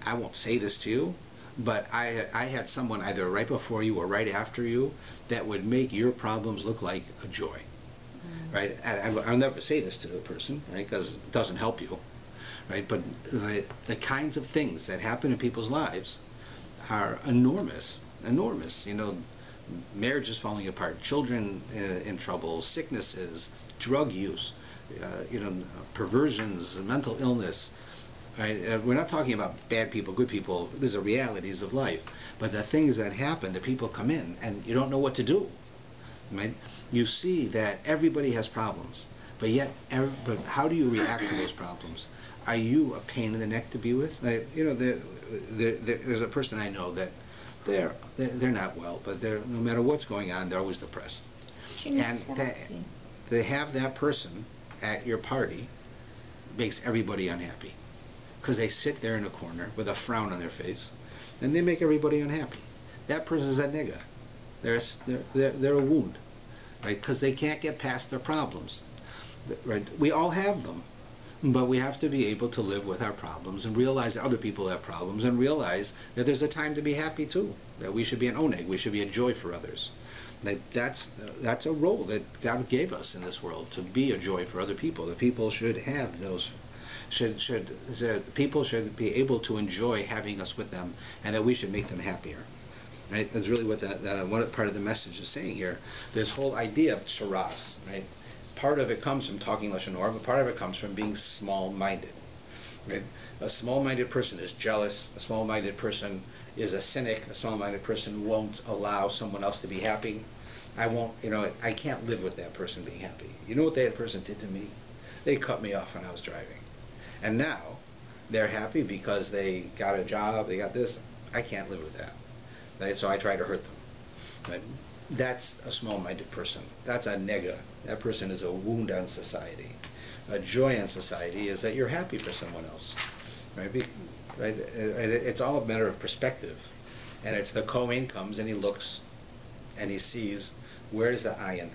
I won't say this to you, but I had someone either right before you or right after you that would make your problems look like a joy. Right? And I'll never say this to the person, right? Because it doesn't help you. Right? But the kinds of things that happen in people's lives are enormous. Marriages falling apart, children in trouble, sicknesses, drug use, perversions, mental illness. Right? We're not talking about bad people, good people. These are realities of life. But the things that happen, the people come in, and you don't know what to do. Right? You see that everybody has problems, but how do you react to those problems? Are you a pain in the neck to be with? There's a person I know that they're not well, but no matter what's going on, they're always depressed. And to have that person at your party makes everybody unhappy, because they sit there in a corner with a frown on their face, and they make everybody unhappy. That person's a nigga. They're a wound, right? Because they can't get past their problems. Right? We all have them, but we have to be able to live with our problems and realize that other people have problems, and realize that there's a time to be happy too. That we should be an oneg. We should be a joy for others. That's a role that God gave us in this world, to be a joy for other people. The people should have those. People should be able to enjoy having us with them, and that we should make them happier. Right? That's really what one part of the message is saying here. This whole idea of charas, right? Part of it comes from talking Lashon Hara, but part of it comes from being small-minded. Right? A small-minded person is jealous. A small-minded person is a cynic. A small-minded person won't allow someone else to be happy. I can't live with that person being happy. You know what that person did to me? They cut me off when I was driving. And now they're happy because they got a job, they got this. I can't live with that. Right? So I try to hurt them. Right? That's a small-minded person. That's a nega. That person is a wound on society. A joy on society is that you're happy for someone else. Right? Right? It's all a matter of perspective. And it's the Kohen comes and he looks and he sees, where's the ayin?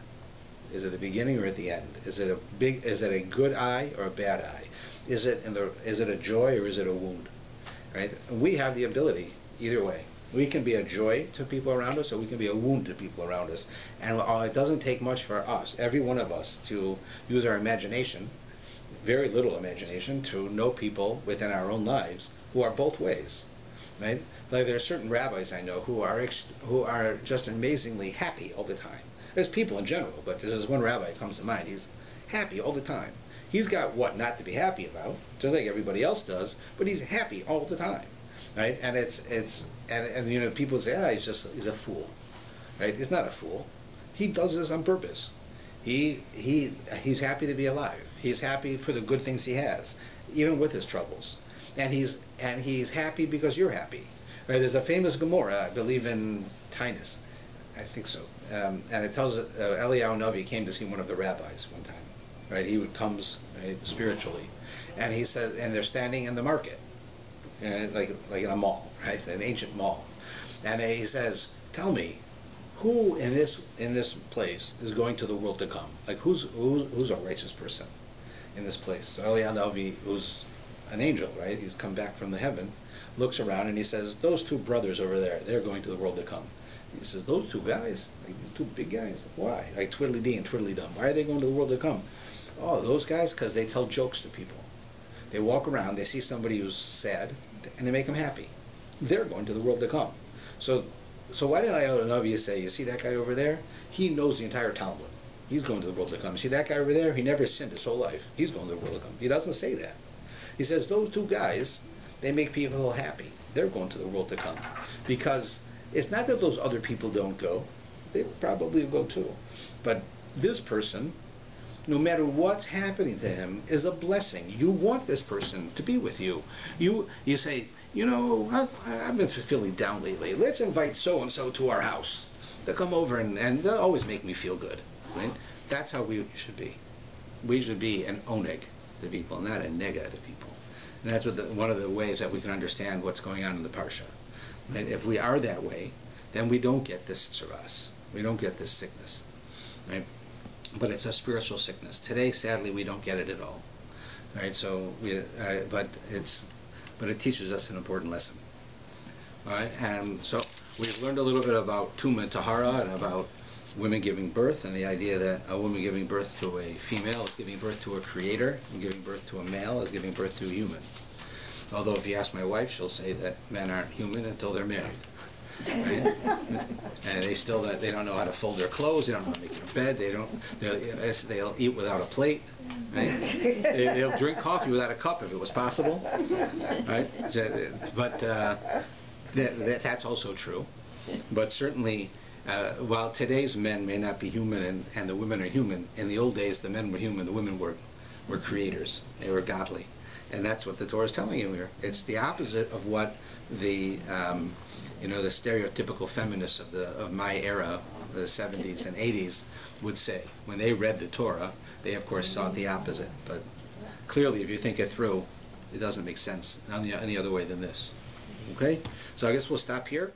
Is it the beginning or at the end? Is it a good eye or a bad eye? Is it a joy or is it a wound? Right? And we have the ability either way. We can be a joy to people around us, or we can be a wound to people around us. And it doesn't take much for us, every one of us, to use our imagination, very little imagination, to know people within our own lives who are both ways. Right? Like there are certain rabbis I know who are just amazingly happy all the time. There's people in general, but there's one rabbi that comes to mind. He's happy all the time. He's got what not to be happy about, just like everybody else does, but he's happy all the time. Right? And people say, he's a fool. Right? He's not a fool. He does this on purpose. He's happy to be alive. He's happy for the good things he has, even with his troubles. And he's happy because you're happy. Right? There's a famous Gemara, I believe in Tainus. I think so. And it tells Eliyahu Navi came to see one of the rabbis one time. Right? He comes spiritually, and he says, and they're standing in the market. Like in a mall, right? An ancient mall. And he says, tell me, who in this place is going to the world to come? Like who's a righteous person in this place? So Eliyahu Navi, who's an angel, right? He's come back from the heaven, looks around and he says, those two brothers over there, they're going to the world to come. He says, those two guys, like these two big guys, why? Like Twiddly-dee and Twiddly-dum. Why are they going to the world to come? Oh, those guys, because they tell jokes to people. They walk around, they see somebody who's sad, and they make them happy. They're going to the world to come. So why did Eliyahu Navi say, you see that guy over there? He knows the entire Talmud. He's going to the world to come. You see that guy over there? He never sinned his whole life. He's going to the world to come. He doesn't say that. He says, those two guys, they make people happy. They're going to the world to come. Because it's not that those other people don't go. They probably go too. But this person, no matter what's happening to him, is a blessing. You want this person to be with you. You say, I've been feeling down lately. Let's invite so-and-so to our house. They'll come over and they'll always make me feel good. Right? That's how we should be. We should be an oneg to people, not a nega to people. And that's one of the ways that we can understand what's going on in the Parsha. And if we are that way, then we don't get this tsaras. We don't get this sickness. Right? But it's a spiritual sickness. Today, sadly, we don't get it at all. Right? So, but it teaches us an important lesson. All right? And so we've learned a little bit about Tuma and Tahara and about women giving birth, and the idea that a woman giving birth to a female is giving birth to a creator, and giving birth to a male is giving birth to a human. Although if you ask my wife, she'll say that men aren't human until they're married. Right? And they don't know how to fold their clothes, they don't know how to make their bed, they'll eat without a plate, right? They'll drink coffee without a cup if it was possible, right? But that's also true. But certainly, while today's men may not be human and the women are human, in the old days the men were human, the women were creators, they were godly. And that's what the Torah is telling you here. It's the opposite of what the stereotypical feminists of my era, the 70s and 80s, would say. When they read the Torah, they of course saw the opposite. But clearly, if you think it through, it doesn't make sense any other way than this. Okay? So I guess we'll stop here.